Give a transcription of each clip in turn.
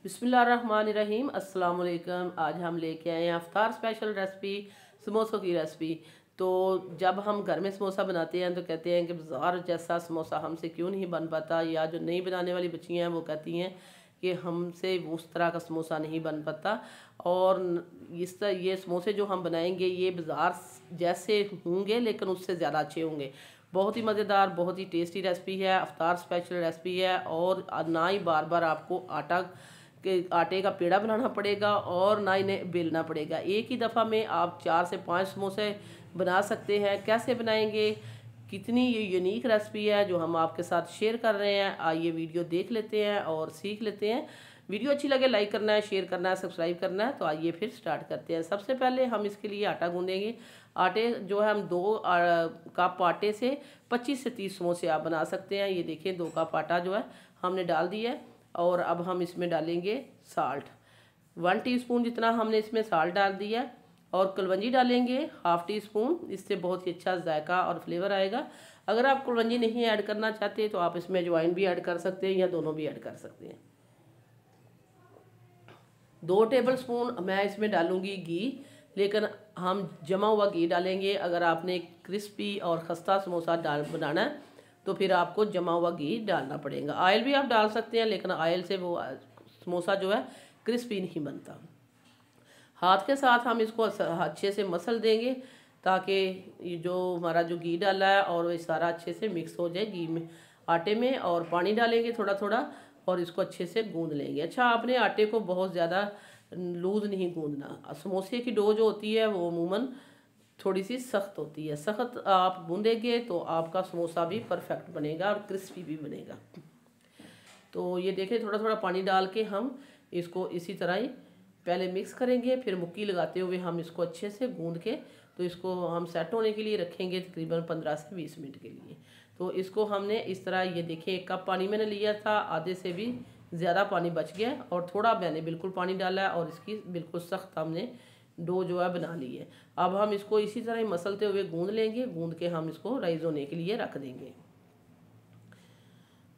बिस्मिल्लाहिर्रहमानिर्रहीम। अस्सलाम वालेकुम। आज हम लेके आए हैं अफ्तार स्पेशल रेसिपी, समोसों की रेसिपी। तो जब हम घर में समोसा बनाते हैं तो कहते हैं कि बाज़ार जैसा समोसा हमसे क्यों नहीं बन पाता, या जो नई बनाने वाली बच्चियाँ हैं वो कहती हैं कि हमसे उस तरह का समोसा नहीं बन पाता। और इस तरह ये समोसे जो हम बनाएंगे ये बाज़ार जैसे होंगे लेकिन उससे ज़्यादा अच्छे होंगे। बहुत ही मज़ेदार, बहुत ही टेस्टी रेसिपी है, अफ्तार स्पेशल रेसिपी है। और ना ही बार बार आपको आटे का पेड़ा बनाना पड़ेगा और ना इन्हें बेलना पड़ेगा। एक ही दफ़ा में आप 4 से 5 समोसे बना सकते हैं। कैसे बनाएंगे, कितनी ये यूनिक रेसिपी है जो हम आपके साथ शेयर कर रहे हैं। आइए वीडियो देख लेते हैं और सीख लेते हैं। वीडियो अच्छी लगे लाइक करना है, शेयर करना है, सब्सक्राइब करना है। तो आइए फिर स्टार्ट करते हैं। सबसे पहले हम इसके लिए आटा गूंदेंगे। आटे जो है हम 2 कप आटे से 25 से 30 समोसे आप बना सकते हैं। ये देखिए 2 कप आटा जो है हमने डाल दिया है। और अब हम इसमें डालेंगे साल्ट, 1 टीस्पून जितना हमने इसमें साल्ट डाल दिया है। और कलवंजी डालेंगे 1/2 टीस्पून, इससे बहुत ही अच्छा जायका और फ्लेवर आएगा। अगर आप कलवंजी नहीं ऐड करना चाहते तो आप इसमें अजवाइन भी ऐड कर सकते हैं या दोनों भी ऐड कर सकते हैं। 2 टेबलस्पून मैं इसमें डालूंगी घी, लेकिन हम जमा हुआ घी डालेंगे। अगर आपने क्रिस्पी और खस्ता समोसा बनाना है तो फिर आपको जमा हुआ घी डालना पड़ेगा। ऑयल भी आप डाल सकते हैं लेकिन ऑयल से वो समोसा जो है क्रिस्पी नहीं बनता। हाथ के साथ हम इसको अच्छे से मसल देंगे ताकि ये जो हमारा जो घी डाला है और वो सारा अच्छे से मिक्स हो जाए घी में, आटे में। और पानी डालेंगे थोड़ा थोड़ा और इसको अच्छे से गूंद लेंगे। अच्छा, आपने आटे को बहुत ज़्यादा लूज़ नहीं गूंदना। समोसे की डो जो होती है वो अमूमन थोड़ी सी सख्त होती है। सख्त आप गूंदेंगे तो आपका समोसा भी परफेक्ट बनेगा और क्रिस्पी भी बनेगा। तो ये देखें, थोड़ा थोड़ा पानी डाल के हम इसको इसी तरह ही पहले मिक्स करेंगे, फिर मुक्की लगाते हुए हम इसको अच्छे से गूंद के तो इसको हम सेट होने के लिए रखेंगे तकरीबन 15 से 20 मिनट के लिए। तो इसको हमने इस तरह, ये देखें 1 कप पानी मैंने लिया था, आधे से भी ज़्यादा पानी बच गया और थोड़ा मैंने बिल्कुल पानी डाला है और इसकी बिल्कुल सख्त हमने डो जो है बना ली है। अब हम इसको इसी तरह ही मसलते हुए गूंद लेंगे। गूंद के हम इसको राइज होने के लिए रख देंगे।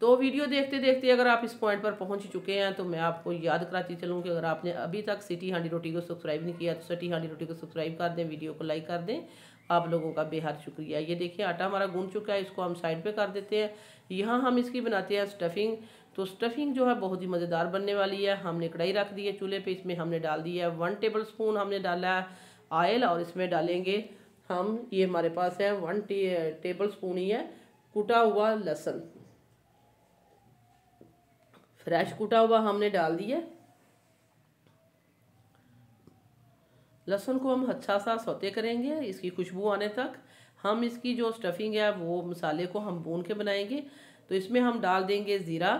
तो वीडियो देखते देखते अगर आप इस पॉइंट पर पहुंच चुके हैं तो मैं आपको याद कराती चलूँ कि अगर आपने अभी तक सिटी हांडी रोटी को सब्सक्राइब नहीं किया तो सिटी हांडी रोटी को सब्सक्राइब कर दें, वीडियो को लाइक कर दें। आप लोगों का बेहद शुक्रिया। ये देखिए आटा हमारा गूंद चुका है, इसको हम साइड पे कर देते हैं। यहाँ हम इसकी बनाते हैं स्टफिंग। तो स्टफिंग जो है बहुत ही मज़ेदार बनने वाली है। हमने कढ़ाई रख दी है चूल्हे पे, इसमें हमने डाल दिया है 1 टेबल स्पून हमने डाला है ऑयल। और इसमें डालेंगे हम, ये हमारे पास है 1 टेबल स्पून ही है कुटा हुआ लहसुन, फ्रेश कुटा हुआ हमने डाल दिया। लहसुन को हम अच्छा सा सौते करेंगे इसकी खुशबू आने तक। हम इसकी जो स्टफिंग है वो मसाले को हम भून के बनाएंगे। तो इसमें हम डाल देंगे ज़ीरा।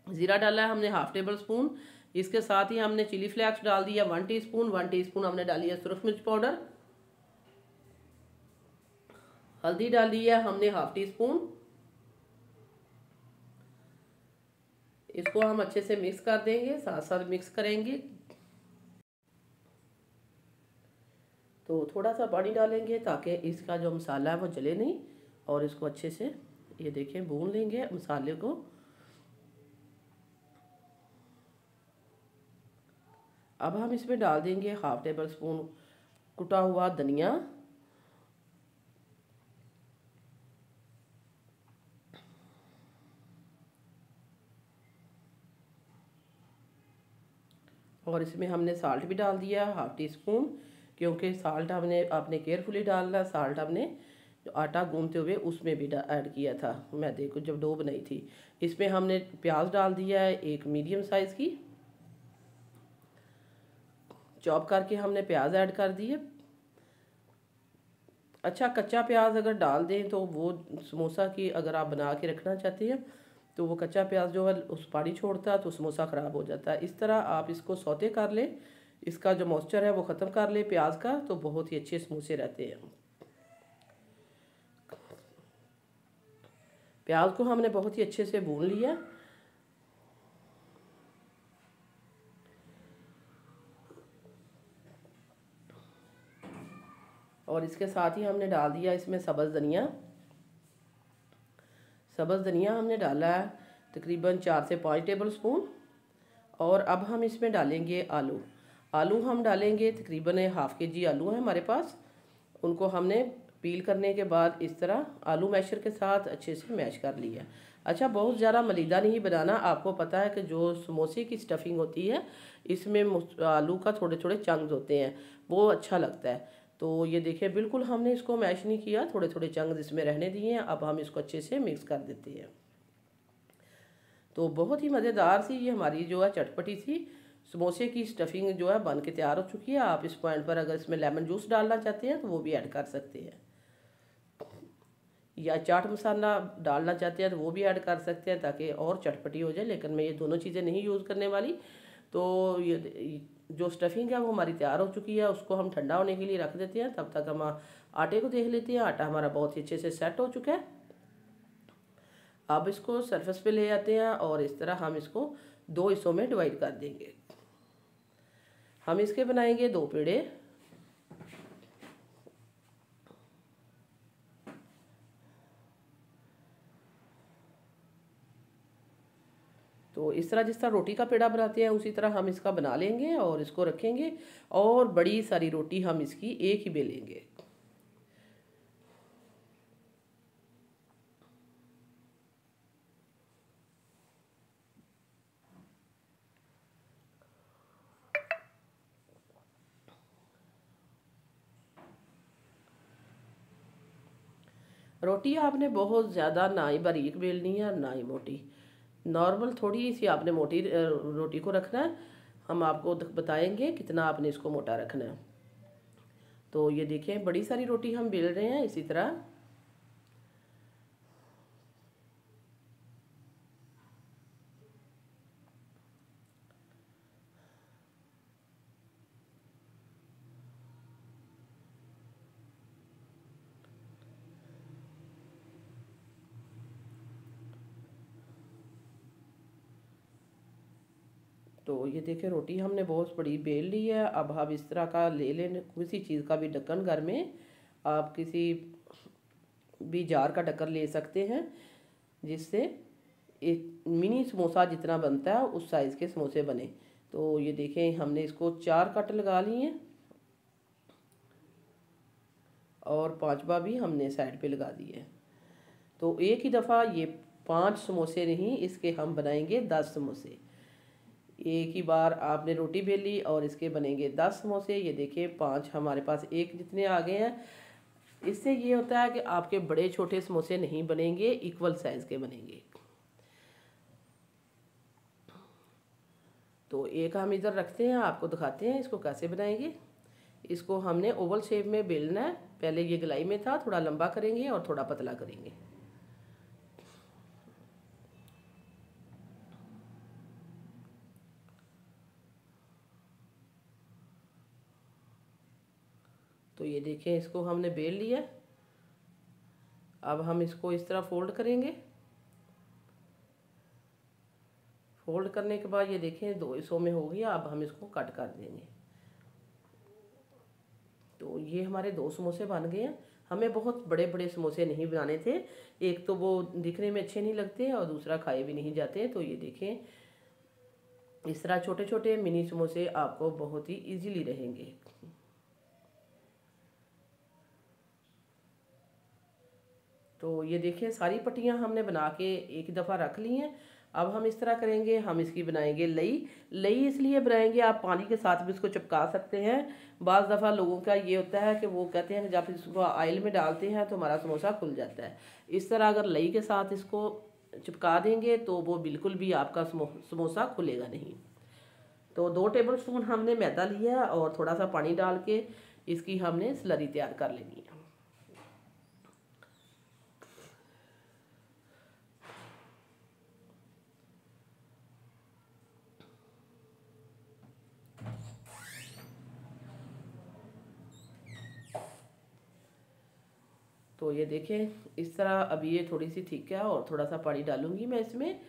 ज़ीरा डाला है हमने 1/2 टेबल स्पून। इसके साथ ही हमने चिली फ्लेक्स डाल दिया 1 टीस्पून। 1 टीस्पून हमने डाली है सुरख मिर्च पाउडर। हल्दी डाली है हमने 1/2 टीस्पून। इसको हम अच्छे से मिक्स कर देंगे, साथ साथ मिक्स करेंगे। तो थोड़ा सा पानी डालेंगे ताकि इसका जो मसाला है वो जले नहीं। और इसको अच्छे से ये देखें भून लेंगे मसाले को। अब हम इसमें डाल देंगे 1/2 टेबल स्पून कुटा हुआ धनिया। और इसमें हमने साल्ट भी डाल दिया 1/2 टीस्पून, क्योंकि साल्ट हमने आपने केयरफुली डालना। साल्ट हमने जो आटा गूंदते हुए उसमें भी ऐड किया था मैदे को जब डो बनाई थी। इसमें हमने प्याज डाल दिया है, एक मीडियम साइज़ की चॉप करके हमने प्याज ऐड कर दिए। अच्छा, कच्चा प्याज अगर डाल दें तो वो समोसा की अगर आप बना के रखना चाहते हैं तो वो कच्चा प्याज जो है उस पानी छोड़ता है तो समोसा ख़राब हो जाता है। इस तरह आप इसको सौते कर लें, इसका जो मॉइस्चर है वो ख़त्म कर ले प्याज का, तो बहुत ही अच्छे समोसे रहते हैं। प्याज को हमने बहुत ही अच्छे से भून लिया। और इसके साथ ही हमने डाल दिया इसमें सब्ज़ धनिया। सब्ज़ धनिया हमने डाला है तकरीबन 4 से 5 टेबल स्पून। और अब हम इसमें डालेंगे आलू। आलू हम डालेंगे, तकरीबन हाफ़ के जी आलू है हमारे पास। उनको हमने पील करने के बाद इस तरह आलू मैशर के साथ अच्छे से मैश कर लिया। अच्छा, बहुत ज़्यादा मलीदा नहीं बनाना। आपको पता है कि जो समोसे की स्टफिंग होती है इसमें आलू का थोड़े थोड़े चंक्स होते हैं, वो अच्छा लगता है। तो ये देखिए, बिल्कुल हमने इसको मैश नहीं किया, थोड़े थोड़े चंक्स इसमें रहने दिए हैं। अब हम इसको अच्छे से मिक्स कर देते हैं। तो बहुत ही मज़ेदार सी ये हमारी जो है चटपटी सी समोसे की स्टफिंग जो है बन के तैयार हो चुकी है। आप इस पॉइंट पर अगर इसमें लेमन जूस डालना चाहते हैं तो वो भी ऐड कर सकते हैं, या चाट मसाला डालना चाहते हैं तो वो भी ऐड कर सकते हैं ताकि और चटपटी हो जाए। लेकिन मैं ये दोनों चीज़ें नहीं यूज़ करने वाली। तो ये जो स्टफिंग है वो हमारी तैयार हो चुकी है, उसको हम ठंडा होने के लिए रख देते हैं। तब तक हम आटे को देख लेते हैं। आटा हमारा बहुत ही अच्छे से सेट हो चुका है। अब इसको सरफेस पे ले आते हैं और इस तरह हम इसको 2 हिस्सों में डिवाइड कर देंगे। हम इसके बनाएंगे 2 पेड़े। तो इस तरह जिस तरह रोटी का पेड़ा बनाते हैं उसी तरह हम इसका बना लेंगे और इसको रखेंगे, और बड़ी सारी रोटी हम इसकी एक ही बेलेंगे। रोटी आपने बहुत ज़्यादा ना ही बारीक बेलनी है और ना ही मोटी, नॉर्मल थोड़ी सी आपने मोटी रोटी को रखना है। हम आपको बताएंगे कितना आपने इसको मोटा रखना है। तो ये देखें, बड़ी सारी रोटी हम बेल रहे हैं इसी तरह। तो ये देखिए, रोटी हमने बहुत बड़ी बेल ली है। अब हम इस तरह का ले लें किसी चीज़ का भी ढक्कन। घर में आप किसी भी जार का ढक्कन ले सकते हैं, जिससे एक मिनी समोसा जितना बनता है उस साइज़ के समोसे बने। तो ये देखें, हमने इसको 4 कट लगा लिए हैं और 5वां भी हमने साइड पे लगा दिए। तो एक ही दफ़ा ये 5 समोसे नहीं, इसके हम बनाएंगे 10 समोसे। एक ही बार आपने रोटी बेली और इसके बनेंगे 10 समोसे। ये देखिए, 5 हमारे पास एक जितने आ गए हैं। इससे ये होता है कि आपके बड़े छोटे समोसे नहीं बनेंगे, इक्वल साइज़ के बनेंगे। तो एक हम इधर रखते हैं, आपको दिखाते हैं इसको कैसे बनाएंगे। इसको हमने ओवल शेप में बेलना है। पहले ये गलाई में था, थोड़ा लंबा करेंगे और थोड़ा पतला करेंगे। तो ये देखें, इसको हमने बेल लिया। अब हम इसको इस तरह फोल्ड करेंगे। फोल्ड करने के बाद ये देखें 2 हिस्सों में हो गया। अब हम इसको कट कर देंगे। तो ये हमारे 2 समोसे बन गए हैं। हमें बहुत बड़े बड़े समोसे नहीं बनाने थे। एक तो वो दिखने में अच्छे नहीं लगते और दूसरा खाए भी नहीं जाते। तो ये देखें, इस तरह छोटे छोटे मिनी समोसे आपको बहुत ही इजीली रहेंगे। तो ये देखिए, सारी पट्टियाँ हमने बना के एक दफ़ा रख ली हैं। अब हम इस तरह करेंगे, हम इसकी बनाएंगे लई। लई इसलिए बनाएंगे, आप पानी के साथ भी इसको चिपका सकते हैं। बाज़ दफ़ा लोगों का ये होता है कि वो कहते हैं कि जब इसको ऑयल में डालते हैं तो हमारा समोसा खुल जाता है। इस तरह अगर लई के साथ इसको चिपका देंगे तो वो बिल्कुल भी आपका समोसा खुलेगा नहीं। तो 2 टेबल स्पून हमने मैदा लिया और थोड़ा सा पानी डाल के इसकी हमने स्लरी तैयार कर लेनी है। तो ये देखें, इस तरह अभी ये थोड़ी सी थिक है और थोड़ा सा पानी डालूंगी मैं इसमें।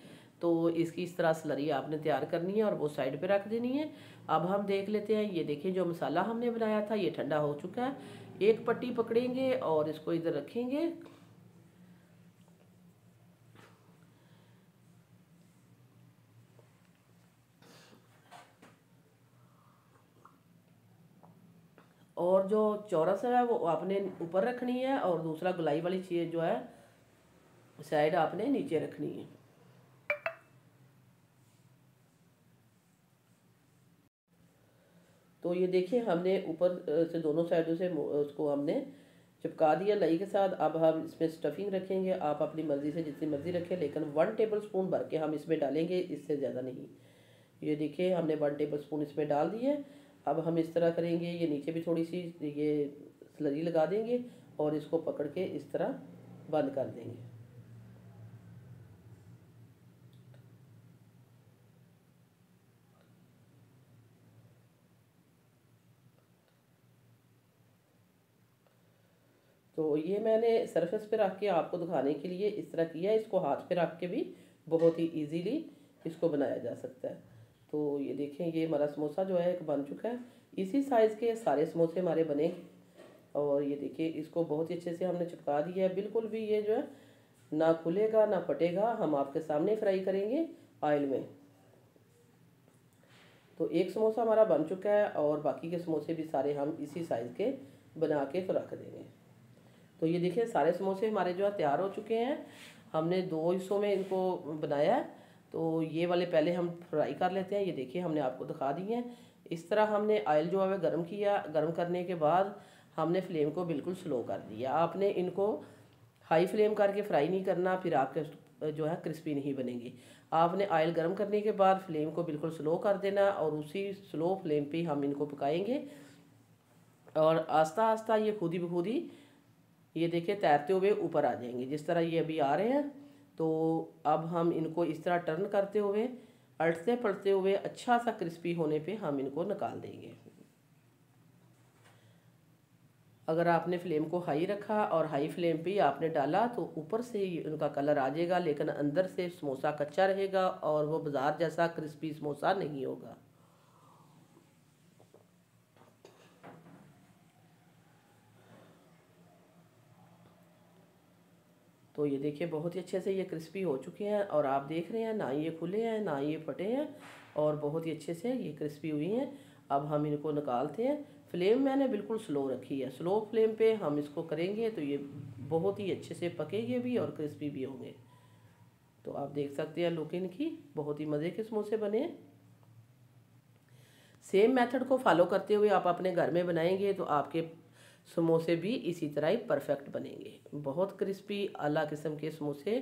तो इसकी इस तरह स्लरी आपने तैयार करनी है और वो साइड पे रख देनी है। अब हम देख लेते हैं। ये देखें, जो मसाला हमने बनाया था ये ठंडा हो चुका है। एक पट्टी पकड़ेंगे और इसको इधर रखेंगे। जो चौरस है वो आपने ऊपर रखनी है और दूसरा गुलाई वाली चीज़ जो है साइड आपने नीचे रखनी है। तो ये देखिए हमने ऊपर से दोनों साइडों से उसको हमने चिपका दिया लाई के साथ। अब हम इसमें स्टफिंग रखेंगे, आप अपनी मर्ज़ी से जितनी मर्ज़ी रखें, लेकिन 1 टेबल स्पून भर के हम इसमें डालेंगे, इससे ज़्यादा नहीं। ये देखिए हमने 1 टेबल स्पून इसमें डाल दिए। अब हम इस तरह करेंगे, ये नीचे भी थोड़ी सी ये स्लरी लगा देंगे और इसको पकड़ के इस तरह बंद कर देंगे। तो ये मैंने सरफेस पे रख के आपको दिखाने के लिए इस तरह किया है। इसको हाथ पे रख के भी बहुत ही इजीली इसको बनाया जा सकता है। तो ये देखें ये हमारा समोसा जो है एक बन चुका है। इसी साइज़ के सारे समोसे हमारे बनेंगे। और ये देखिए इसको बहुत ही अच्छे से हमने चिपका दिया है, बिल्कुल भी ये जो है ना खुलेगा ना फटेगा। हम आपके सामने फ्राई करेंगे ऑयल में। तो एक समोसा हमारा बन चुका है और बाकी के समोसे भी सारे हम इसी साइज़ के बना के तो रख देंगे। तो ये देखिए सारे समोसे हमारे जो है तैयार हो चुके हैं। हमने 2 हिस्सों में इनको बनाया है। तो ये वाले पहले हम फ्राई कर लेते हैं। ये देखिए हमने आपको दिखा दिए हैं। इस तरह हमने ऑयल जो है गर्म किया। गर्म करने के बाद हमने फ्लेम को बिल्कुल स्लो कर दिया। आपने इनको हाई फ्लेम करके फ्राई नहीं करना, फिर आपके जो है क्रिस्पी नहीं बनेंगी। आपने ऑयल गर्म करने के बाद फ्लेम को बिल्कुल स्लो कर देना और उसी स्लो फ्लेम पे हम इनको पकाएंगे। और आस्ता आस्ता ये खुद ही बखुद ही ये देखिए तैरते हुए ऊपर आ जाएंगे, जिस तरह ये अभी आ रहे हैं। तो अब हम इनको इस तरह टर्न करते हुए, अल्टते पलटते हुए अच्छा सा क्रिस्पी होने पे हम इनको निकाल देंगे। अगर आपने फ्लेम को हाई रखा और हाई फ्लेम पे ही आपने डाला तो ऊपर से उनका कलर आ जाएगा, लेकिन अंदर से समोसा कच्चा रहेगा और वो बाज़ार जैसा क्रिस्पी समोसा नहीं होगा। तो ये देखिए बहुत ही अच्छे से ये क्रिस्पी हो चुके हैं और आप देख रहे हैं ना ये खुले हैं ना ये फटे हैं और बहुत ही अच्छे से ये क्रिस्पी हुई हैं। अब हम इनको निकालते हैं। फ्लेम मैंने बिल्कुल स्लो रखी है। स्लो फ्लेम पे हम इसको करेंगे तो ये बहुत ही अच्छे से पकेंगे भी और क्रिस्पी भी होंगे। तो आप देख सकते हैं लुक इनकी, बहुत ही मज़े के समोसे बने हैं। सेम मेथड को फॉलो करते हुए आप अपने घर में बनाएंगे तो आपके समोसे भी इसी तरह ही परफेक्ट बनेंगे। बहुत क्रिस्पी आला किस्म के समोसे।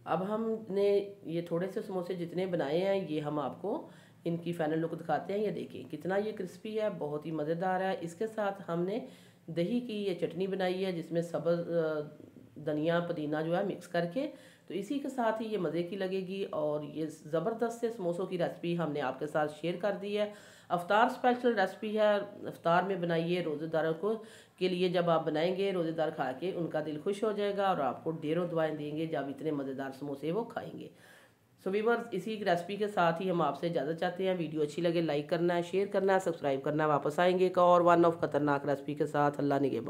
अब हमने ये थोड़े से समोसे जितने बनाए हैं ये हम आपको इनकी फाइनल लुक दिखाते हैं। ये देखिए कितना ये क्रिस्पी है, बहुत ही मज़ेदार है। इसके साथ हमने दही की ये चटनी बनाई है जिसमें सब्ज़ धनिया पुदीना जो है मिक्स करके, तो इसी के साथ ही ये मज़े की लगेगी। और ये ज़बरदस्त से समोसों की रेसिपी हमने आपके साथ शेयर कर दी है। अफ्तार स्पेशल रेसिपी है, अफ्तार में बनाइए रोज़ेदारों को के लिए। जब आप बनाएंगे रोज़ेदार खा के उनका दिल खुश हो जाएगा और आपको ढेरों दुआएं देंगे जब इतने मज़ेदार समोसे वो खाएंगे। सो वीवर्स इसी रेसिपी के साथ ही हम आपसे इजाज़त चाहते हैं। वीडियो अच्छी लगे लाइक करना है, शेयर करना है, सब्सक्राइब करना है। वापस आएंगे एक और वन ऑफ खतरनाक रेसिपी के साथ। अल्लाह निगहबान।